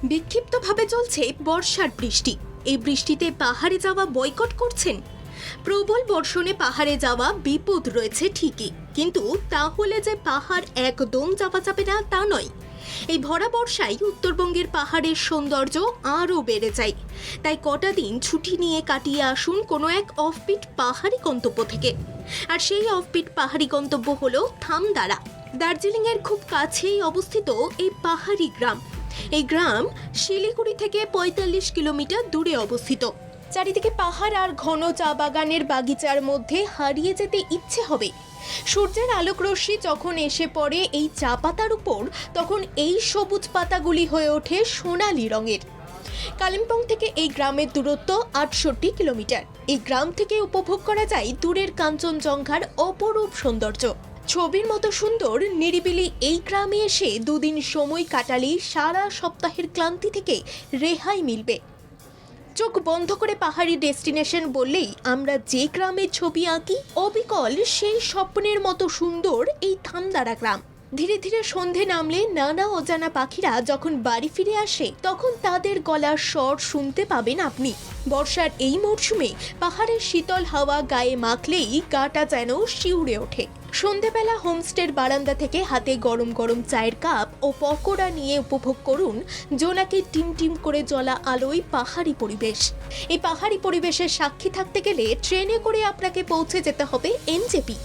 বিক্ষিপ্তভাবে চলছে বর্ষার বৃষ্টি। এই বৃষ্টিতে পাহাড়ে যাওয়া বয়কট করছেন। প্রবল বর্ষণে পাহাড়ে যাওয়া বিপদ রয়েছে ঠিকই, কিন্তু তাহলে যে পাহাড় একদম যাওয়া যাবে না তা নয়। এই ভরা বর্ষায় উত্তরবঙ্গের পাহাড়ের সৌন্দর্য আরও বেড়ে যায়। তাই কটা দিন ছুটি নিয়ে কাটিয়ে আসুন কোনো এক অফবিট পাহাড়ি গন্তব্য থেকে। আর সেই অফবিট পাহাড়ি গন্তব্য হলো থামদারা। দার্জিলিংয়ের খুব কাছেই অবস্থিত এই পাহাড়ি গ্রাম। এই গ্রাম শিলিগুড়ি থেকে ৪৫ কিলোমিটার দূরে অবস্থিত। চারিদিকে পাহাড় আর ঘন চা বাগানের বাগিচার মধ্যে হারিয়ে যেতে ইচ্ছে হবে। সূর্যের আলোক রশ্মি যখন এসে পড়ে এই চা পাতার উপর, তখন এই সবুজ পাতাগুলি হয়ে ওঠে সোনালি রঙের। কালিম্পং থেকে এই গ্রামের দূরত্ব ৬৮ কিলোমিটার। এই গ্রাম থেকে উপভোগ করা যায় দূরের কাঞ্চনজঙ্ঘার অপরূপ সৌন্দর্য। ছবির মতো সুন্দর নিরিবিলি এই গ্রামে এসে দুদিন সময় কাটালেই সারা সপ্তাহের ক্লান্তি থেকে রেহাই মিলবে। চোখ বন্ধ করে পাহাড়ি ডেস্টিনেশন বললেই আমরা যে গ্রামের ছবি আঁকি, অবিকল সেই স্বপ্নের মতো সুন্দর এই থামদারা গ্রাম। ধীরে ধীরে সন্ধে নামলে নানা অজানা পাখিরা যখন বাড়ি ফিরে আসে, তখন তাদের গলার স্বর শুনতে পাবেন আপনি। বর্ষার এই মরশুমে পাহাড়ের শীতল হাওয়া গায়ে মাখলেই গাটা যেন শিউরে ওঠে। সন্ধেবেলা হোমস্টের বারান্দা থেকে হাতে গরম গরম চায়ের কাপ ও পকোড়া নিয়ে উপভোগ করুন জোনাকি টিমটিম করে জ্বলা আলোয় পাহাড়ি পরিবেশ। এই পাহাড়ি পরিবেশের সাক্ষী থাকতে গেলে ট্রেনে করে আপনাকে পৌঁছে যেতে হবে এনজেপি।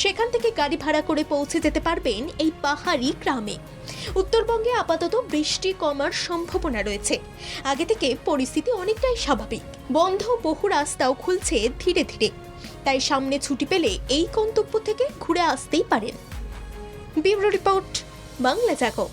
সেখান থেকে গাড়ি ভাড়া করে পৌঁছে যেতে পারবেন এই পাহাড়ি গ্রামে। উত্তরবঙ্গে আপাতত বৃষ্টি কমার সম্ভাবনা রয়েছে। আগে থেকে পরিস্থিতি অনেকটাই স্বাভাবিক। বন্ধ বহু রাস্তাও খুলছে ধীরে ধীরে। তাই সামনে ছুটি পেলে এই গন্তব্য থেকে ঘুরে আসতেই পারেন। ব্যুরো রিপোর্ট, বাংলা জাগো।